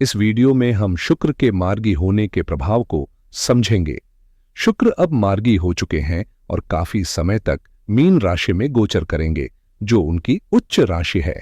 इस वीडियो में हम शुक्र के मार्गी होने के प्रभाव को समझेंगे। शुक्र अब मार्गी हो चुके हैं और काफी समय तक मीन राशि में गोचर करेंगे, जो उनकी उच्च राशि है।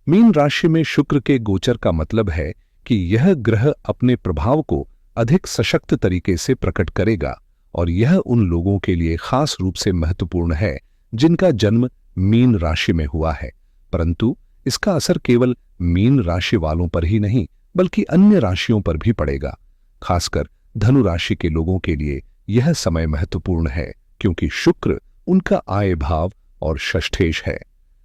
मीन राशि में शुक्र के गोचर का मतलब है कि यह ग्रह अपने प्रभाव को अधिक सशक्त तरीके से प्रकट करेगा और यह उन लोगों के लिए खास रूप से महत्वपूर्ण है जिनका जन्म मीन राशि में हुआ है। परंतु इसका असर केवल मीन राशि वालों पर ही नहीं बल्कि अन्य राशियों पर भी पड़ेगा। खासकर धनु राशि के लोगों के लिए यह समय महत्वपूर्ण है क्योंकि शुक्र उनका आय भाव और षष्ठेश है।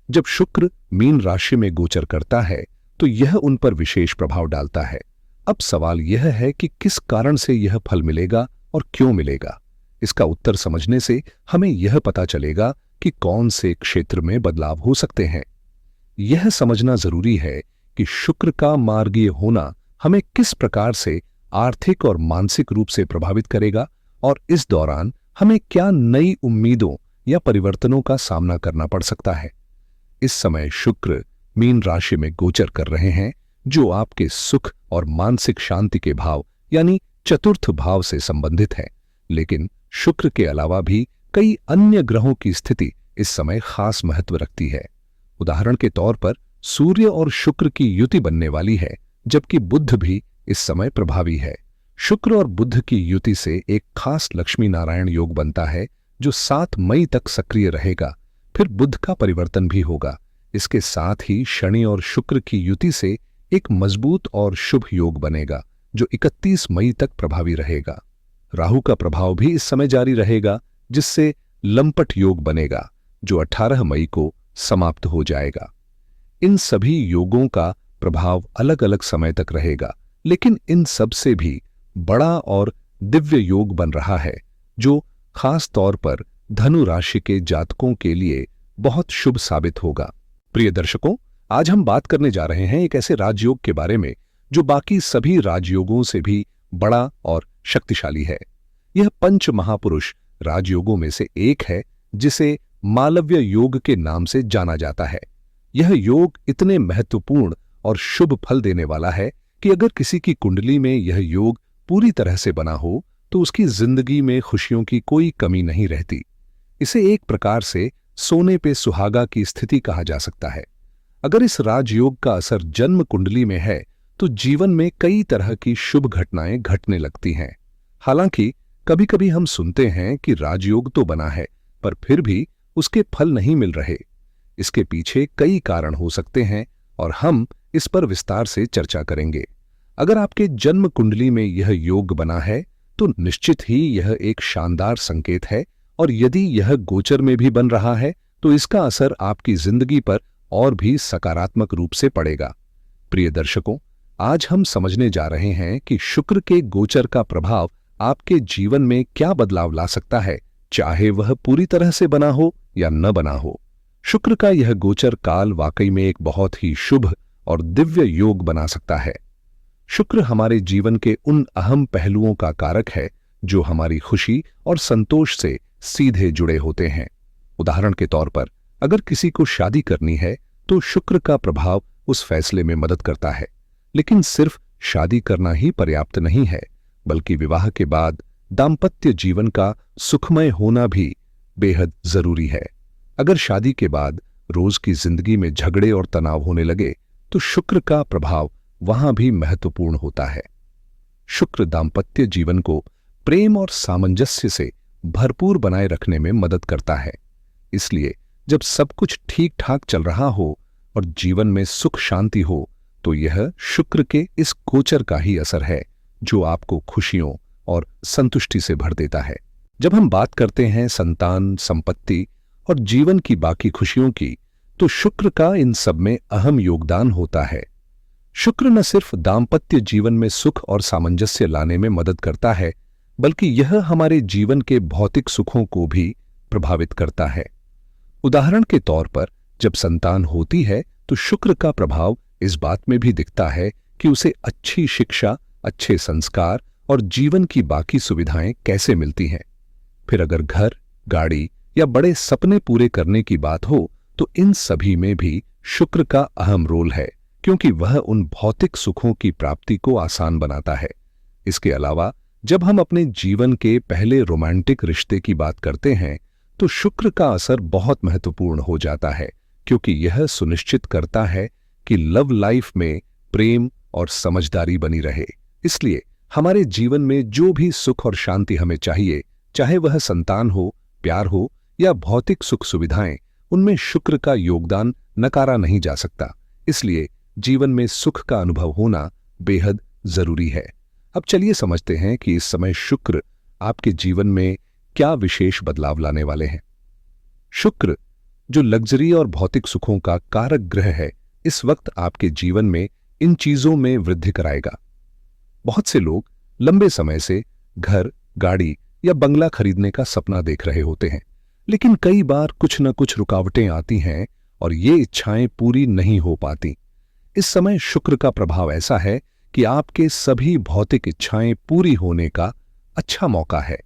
जब शुक्र मीन राशि में गोचर करता है तो यह उन पर विशेष प्रभाव डालता है। अब सवाल यह है कि किस कारण से यह फल मिलेगा और क्यों मिलेगा। इसका उत्तर समझने से हमें यह पता चलेगा कि कौन से क्षेत्र में बदलाव हो सकते हैं। यह समझना जरूरी है कि शुक्र का मार्गीय होना हमें किस प्रकार से आर्थिक और मानसिक रूप से प्रभावित करेगा और इस दौरान हमें क्या नई उम्मीदों या परिवर्तनों का सामना करना पड़ सकता है। इस समय शुक्र मीन राशि में गोचर कर रहे हैं, जो आपके सुख और मानसिक शांति के भाव यानी चतुर्थ भाव से संबंधित है। लेकिन शुक्र के अलावा भी कई अन्य ग्रहों की स्थिति इस समय खास महत्व रखती है। उदाहरण के तौर पर सूर्य और शुक्र की युति बनने वाली है, जबकि बुध भी इस समय प्रभावी है। शुक्र और बुध की युति से एक खास लक्ष्मी नारायण योग बनता है जो 7 मई तक सक्रिय रहेगा। फिर बुध का परिवर्तन भी होगा। इसके साथ ही शनि और शुक्र की युति से एक मजबूत और शुभ योग बनेगा जो 31 मई तक प्रभावी रहेगा। राहु का प्रभाव भी इस समय जारी रहेगा, जिससे लंपट योग बनेगा जो 18 मई को समाप्त हो जाएगा। इन सभी योगों का प्रभाव अलग अलग समय तक रहेगा, लेकिन इन सब से भी बड़ा और दिव्य योग बन रहा है जो खास तौर पर धनु राशि के जातकों के लिए बहुत शुभ साबित होगा। प्रिय दर्शकों, आज हम बात करने जा रहे हैं एक ऐसे राजयोग के बारे में जो बाकी सभी राजयोगों से भी बड़ा और शक्तिशाली है। यह पंच महापुरुष राजयोगों में से एक है जिसे मालव्य योग के नाम से जाना जाता है। यह योग इतने महत्वपूर्ण और शुभ फल देने वाला है कि अगर किसी की कुंडली में यह योग पूरी तरह से बना हो तो उसकी जिंदगी में खुशियों की कोई कमी नहीं रहती। इसे एक प्रकार से सोने पे सुहागा की स्थिति कहा जा सकता है। अगर इस राजयोग का असर जन्म कुंडली में है तो जीवन में कई तरह की शुभ घटनाएं घटने लगती हैं। हालांकि कभी कभी हम सुनते हैं कि राजयोग तो बना है पर फिर भी उसके फल नहीं मिल रहे। इसके पीछे कई कारण हो सकते हैं और हम इस पर विस्तार से चर्चा करेंगे। अगर आपके जन्म कुंडली में यह योग बना है तो निश्चित ही यह एक शानदार संकेत है, और यदि यह गोचर में भी बन रहा है तो इसका असर आपकी जिंदगी पर और भी सकारात्मक रूप से पड़ेगा। प्रिय दर्शकों, आज हम समझने जा रहे हैं कि शुक्र के गोचर का प्रभाव आपके जीवन में क्या बदलाव ला सकता है, चाहे वह पूरी तरह से बना हो या न बना हो। शुक्र का यह गोचर काल वाकई में एक बहुत ही शुभ और दिव्य योग बना सकता है। शुक्र हमारे जीवन के उन अहम पहलुओं का कारक है जो हमारी खुशी और संतोष से सीधे जुड़े होते हैं। उदाहरण के तौर पर अगर किसी को शादी करनी है तो शुक्र का प्रभाव उस फैसले में मदद करता है। लेकिन सिर्फ शादी करना ही पर्याप्त नहीं है, बल्कि विवाह के बाद दाम्पत्य जीवन का सुखमय होना भी बेहद जरूरी है। अगर शादी के बाद रोज की जिंदगी में झगड़े और तनाव होने लगे तो शुक्र का प्रभाव वहां भी महत्वपूर्ण होता है। शुक्र दाम्पत्य जीवन को प्रेम और सामंजस्य से भरपूर बनाए रखने में मदद करता है। इसलिए जब सब कुछ ठीक ठाक चल रहा हो और जीवन में सुख शांति हो तो यह शुक्र के इस गोचर का ही असर है जो आपको खुशियों और संतुष्टि से भर देता है। जब हम बात करते हैं संतान, संपत्ति और जीवन की बाकी खुशियों की, तो शुक्र का इन सब में अहम योगदान होता है। शुक्र न सिर्फ दाम्पत्य जीवन में सुख और सामंजस्य लाने में मदद करता है, बल्कि यह हमारे जीवन के भौतिक सुखों को भी प्रभावित करता है। उदाहरण के तौर पर जब संतान होती है तो शुक्र का प्रभाव इस बात में भी दिखता है कि उसे अच्छी शिक्षा, अच्छे संस्कार और जीवन की बाकी सुविधाएं कैसे मिलती हैं। फिर अगर घर, गाड़ी या बड़े सपने पूरे करने की बात हो तो इन सभी में भी शुक्र का अहम रोल है, क्योंकि वह उन भौतिक सुखों की प्राप्ति को आसान बनाता है। इसके अलावा जब हम अपने जीवन के पहले रोमांटिक रिश्ते की बात करते हैं तो शुक्र का असर बहुत महत्वपूर्ण हो जाता है, क्योंकि यह सुनिश्चित करता है कि लव लाइफ में प्रेम और समझदारी बनी रहे। इसलिए हमारे जीवन में जो भी सुख और शांति हमें चाहिए, चाहे वह संतान हो, प्यार हो या भौतिक सुख सुविधाएं, उनमें शुक्र का योगदान नकारा नहीं जा सकता। इसलिए जीवन में सुख का अनुभव होना बेहद जरूरी है। अब चलिए समझते हैं कि इस समय शुक्र आपके जीवन में क्या विशेष बदलाव लाने वाले हैं। शुक्र, जो लग्जरी और भौतिक सुखों का कारक ग्रह है, इस वक्त आपके जीवन में इन चीजों में वृद्धि कराएगा। बहुत से लोग लंबे समय से घर, गाड़ी या बंगला खरीदने का सपना देख रहे होते हैं, लेकिन कई बार कुछ न कुछ रुकावटें आती हैं और ये इच्छाएं पूरी नहीं हो पाती। इस समय शुक्र का प्रभाव ऐसा है कि आपके सभी भौतिक इच्छाएं पूरी होने का अच्छा मौका है।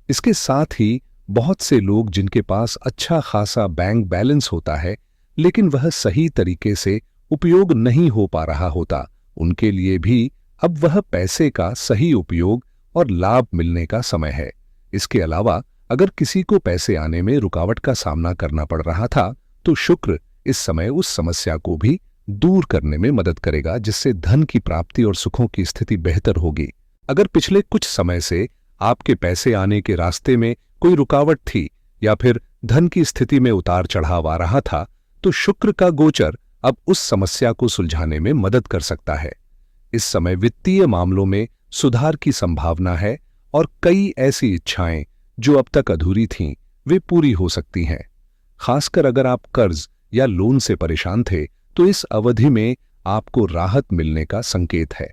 इसके साथ ही बहुत से लोग जिनके पास अच्छा खासा बैंक बैलेंस होता है, लेकिन वह सही तरीके से उपयोग नहीं हो पा रहा होता, उनके लिए भी अब वह पैसे का सही उपयोग और लाभ मिलने का समय है। इसके अलावा अगर किसी को पैसे आने में रुकावट का सामना करना पड़ रहा था, तो शुक्र इस समय उस समस्या को भी दूर करने में मदद करेगा, जिससे धन की प्राप्ति और सुखों की स्थिति बेहतर होगी। अगर पिछले कुछ समय से आपके पैसे आने के रास्ते में कोई रुकावट थी या फिर धन की स्थिति में उतार चढ़ाव आ रहा था, तो शुक्र का गोचर अब उस समस्या को सुलझाने में मदद कर सकता है। इस समय वित्तीय मामलों में सुधार की संभावना है और कई ऐसी इच्छाएं जो अब तक अधूरी थीं, वे पूरी हो सकती हैं। खासकर अगर आप कर्ज या लोन से परेशान थे, तो इस अवधि में आपको राहत मिलने का संकेत है।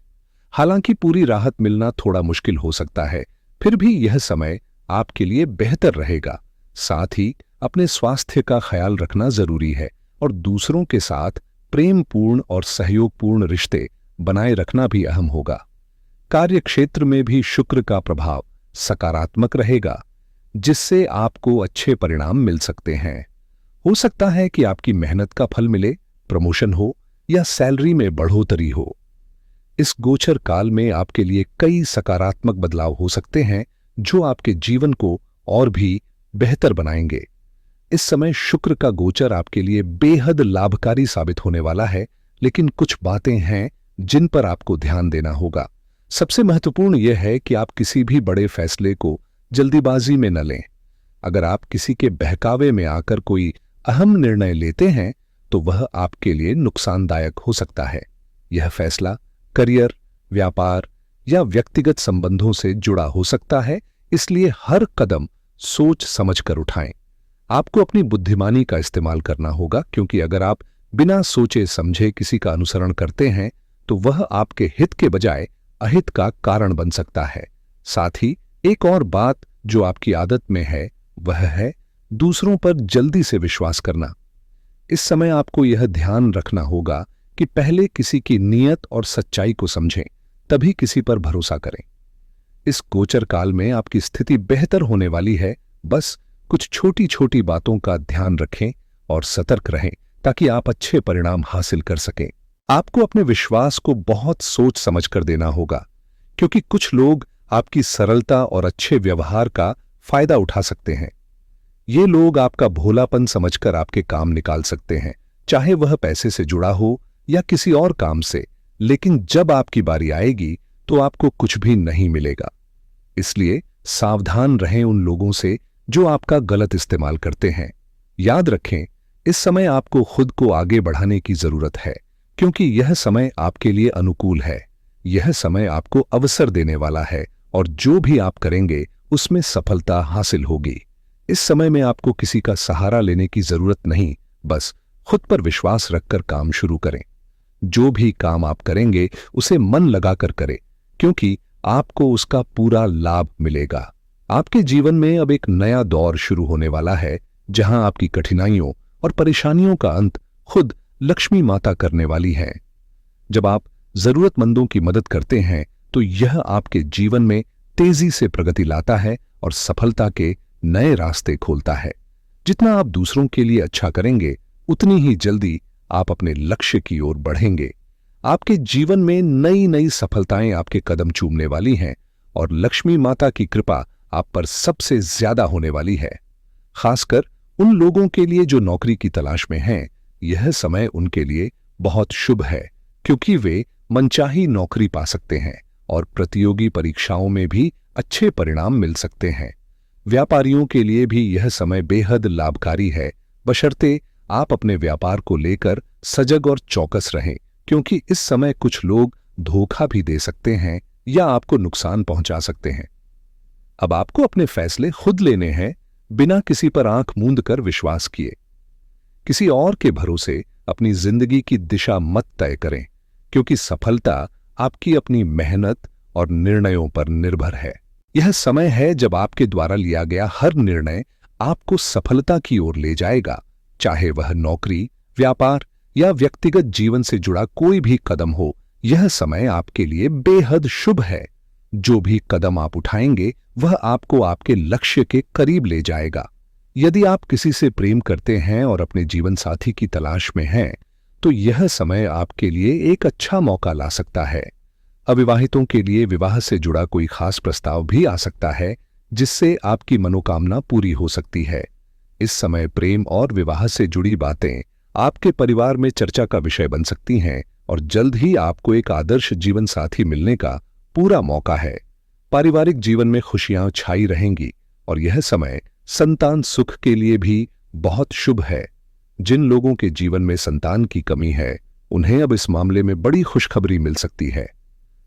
हालांकि पूरी राहत मिलना थोड़ा मुश्किल हो सकता है, फिर भी यह समय आपके लिए बेहतर रहेगा। साथ ही अपने स्वास्थ्य का ख्याल रखना जरूरी है और दूसरों के साथ प्रेमपूर्ण और सहयोगपूर्ण रिश्ते बनाए रखना भी अहम होगा। कार्य क्षेत्र में भी शुक्र का प्रभाव सकारात्मक रहेगा, जिससे आपको अच्छे परिणाम मिल सकते हैं। हो सकता है कि आपकी मेहनत का फल मिले, प्रमोशन हो या सैलरी में बढ़ोतरी हो। इस गोचर काल में आपके लिए कई सकारात्मक बदलाव हो सकते हैं जो आपके जीवन को और भी बेहतर बनाएंगे। इस समय शुक्र का गोचर आपके लिए बेहद लाभकारी साबित होने वाला है, लेकिन कुछ बातें हैं जिन पर आपको ध्यान देना होगा। सबसे महत्वपूर्ण यह है कि आप किसी भी बड़े फैसले को जल्दीबाजी में न लें। अगर आप किसी के बहकावे में आकर कोई अहम निर्णय लेते हैं, तो वह आपके लिए नुकसानदायक हो सकता है। यह फैसला करियर, व्यापार या व्यक्तिगत संबंधों से जुड़ा हो सकता है, इसलिए हर कदम सोच समझकर उठाएं। आपको अपनी बुद्धिमानी का इस्तेमाल करना होगा, क्योंकि अगर आप बिना सोचे समझे किसी का अनुसरण करते हैं, तो वह आपके हित के बजाय अहित का कारण बन सकता है। साथ ही एक और बात जो आपकी आदत में है, वह है दूसरों पर जल्दी से विश्वास करना। इस समय आपको यह ध्यान रखना होगा कि पहले किसी की नीयत और सच्चाई को समझें, तभी किसी पर भरोसा करें। इस गोचर काल में आपकी स्थिति बेहतर होने वाली है। बस कुछ छोटी छोटी बातों का ध्यान रखें और सतर्क रहें, ताकि आप अच्छे परिणाम हासिल कर सकें। आपको अपने विश्वास को बहुत सोच समझकर देना होगा, क्योंकि कुछ लोग आपकी सरलता और अच्छे व्यवहार का फायदा उठा सकते हैं। ये लोग आपका भोलापन समझकर आपके काम निकाल सकते हैं, चाहे वह पैसे से जुड़ा हो या किसी और काम से। लेकिन जब आपकी बारी आएगी तो आपको कुछ भी नहीं मिलेगा। इसलिए सावधान रहें उन लोगों से जो आपका गलत इस्तेमाल करते हैं। याद रखें, इस समय आपको खुद को आगे बढ़ाने की जरूरत है, क्योंकि यह समय आपके लिए अनुकूल है। यह समय आपको अवसर देने वाला है और जो भी आप करेंगे उसमें सफलता हासिल होगी। इस समय में आपको किसी का सहारा लेने की जरूरत नहीं, बस खुद पर विश्वास रखकर काम शुरू करें। जो भी काम आप करेंगे उसे मन लगाकर करें, क्योंकि आपको उसका पूरा लाभ मिलेगा। आपके जीवन में अब एक नया दौर शुरू होने वाला है, जहां आपकी कठिनाइयों और परेशानियों का अंत खुद लक्ष्मी माता करने वाली है। जब आप जरूरतमंदों की मदद करते हैं, तो यह आपके जीवन में तेजी से प्रगति लाता है और सफलता के नए रास्ते खोलता है। जितना आप दूसरों के लिए अच्छा करेंगे, उतनी ही जल्दी आप अपने लक्ष्य की ओर बढ़ेंगे। आपके जीवन में नई नई सफलताएं आपके कदम चूमने वाली हैं और लक्ष्मी माता की कृपा आप पर सबसे ज्यादा होने वाली है। खासकर उन लोगों के लिए जो नौकरी की तलाश में हैं, यह समय उनके लिए बहुत शुभ है, क्योंकि वे मनचाही नौकरी पा सकते हैं और प्रतियोगी परीक्षाओं में भी अच्छे परिणाम मिल सकते हैं। व्यापारियों के लिए भी यह समय बेहद लाभकारी है, बशर्ते आप अपने व्यापार को लेकर सजग और चौकस रहें, क्योंकि इस समय कुछ लोग धोखा भी दे सकते हैं या आपको नुकसान पहुंचा सकते हैं। अब आपको अपने फैसले खुद लेने हैं, बिना किसी पर आंख मूंद कर विश्वास किए। किसी और के भरोसे अपनी जिंदगी की दिशा मत तय करें, क्योंकि सफलता आपकी अपनी मेहनत और निर्णयों पर निर्भर है। यह समय है जब आपके द्वारा लिया गया हर निर्णय आपको सफलता की ओर ले जाएगा, चाहे वह नौकरी, व्यापार या व्यक्तिगत जीवन से जुड़ा कोई भी कदम हो। यह समय आपके लिए बेहद शुभ है। जो भी कदम आप उठाएंगे वह आपको आपके लक्ष्य के करीब ले जाएगा। यदि आप किसी से प्रेम करते हैं और अपने जीवन साथी की तलाश में हैं, तो यह समय आपके लिए एक अच्छा मौका ला सकता है। अविवाहितों के लिए विवाह से जुड़ा कोई खास प्रस्ताव भी आ सकता है, जिससे आपकी मनोकामना पूरी हो सकती है। इस समय प्रेम और विवाह से जुड़ी बातें आपके परिवार में चर्चा का विषय बन सकती हैं और जल्द ही आपको एक आदर्श जीवन साथी मिलने का पूरा मौका है। पारिवारिक जीवन में खुशियां छाई रहेंगी और यह समय संतान सुख के लिए भी बहुत शुभ है। जिन लोगों के जीवन में संतान की कमी है, उन्हें अब इस मामले में बड़ी खुशखबरी मिल सकती है।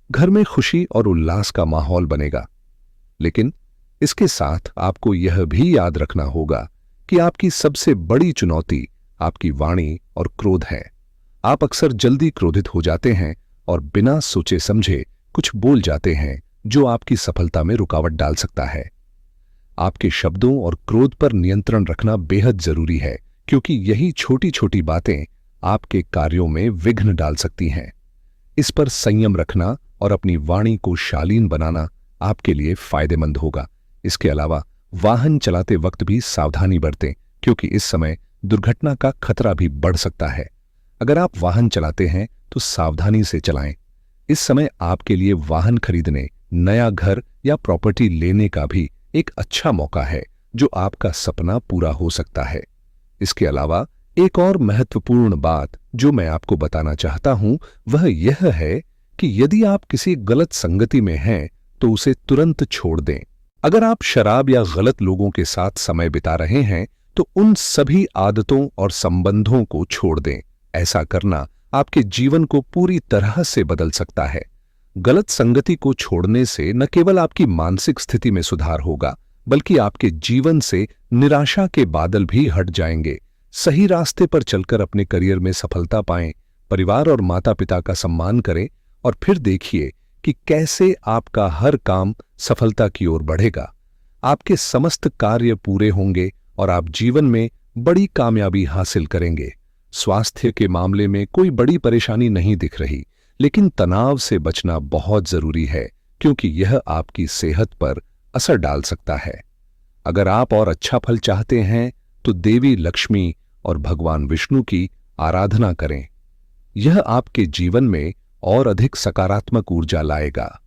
घर में खुशी और उल्लास का माहौल बनेगा, लेकिन इसके साथ आपको यह भी याद रखना होगा कि आपकी सबसे बड़ी चुनौती आपकी वाणी और क्रोध है। आप अक्सर जल्दी क्रोधित हो जाते हैं और बिना सोचे समझे कुछ बोल जाते हैं, जो आपकी सफलता में रुकावट डाल सकता है। आपके शब्दों और क्रोध पर नियंत्रण रखना बेहद जरूरी है, क्योंकि यही छोटी छोटी बातें आपके कार्यों में विघ्न डाल सकती हैं। इस पर संयम रखना और अपनी वाणी को शालीन बनाना आपके लिए फायदेमंद होगा। इसके अलावा वाहन चलाते वक्त भी सावधानी बरतें, क्योंकि इस समय दुर्घटना का खतरा भी बढ़ सकता है। अगर आप वाहन चलाते हैं तो सावधानी से चलाएं। इस समय आपके लिए वाहन खरीदने, नया घर या प्रॉपर्टी लेने का भी एक अच्छा मौका है, जो आपका सपना पूरा हो सकता है। इसके अलावा एक और महत्वपूर्ण बात जो मैं आपको बताना चाहता हूं, वह यह है कि यदि आप किसी गलत संगति में हैं, तो उसे तुरंत छोड़ दें। अगर आप शराब या गलत लोगों के साथ समय बिता रहे हैं, तो उन सभी आदतों और संबंधों को छोड़ दें। ऐसा करना आपके जीवन को पूरी तरह से बदल सकता है। गलत संगति को छोड़ने से न केवल आपकी मानसिक स्थिति में सुधार होगा, बल्कि आपके जीवन से निराशा के बादल भी हट जाएंगे। सही रास्ते पर चलकर अपने करियर में सफलता पाएं, परिवार और माता पिता का सम्मान करें और फिर देखिए कि कैसे आपका हर काम सफलता की ओर बढ़ेगा। आपके समस्त कार्य पूरे होंगे और आप जीवन में बड़ी कामयाबी हासिल करेंगे। स्वास्थ्य के मामले में कोई बड़ी परेशानी नहीं दिख रही, लेकिन तनाव से बचना बहुत जरूरी है, क्योंकि यह आपकी सेहत पर असर डाल सकता है। अगर आप और अच्छा फल चाहते हैं, तो देवी लक्ष्मी और भगवान विष्णु की आराधना करें। यह आपके जीवन में और अधिक सकारात्मक ऊर्जा लाएगा।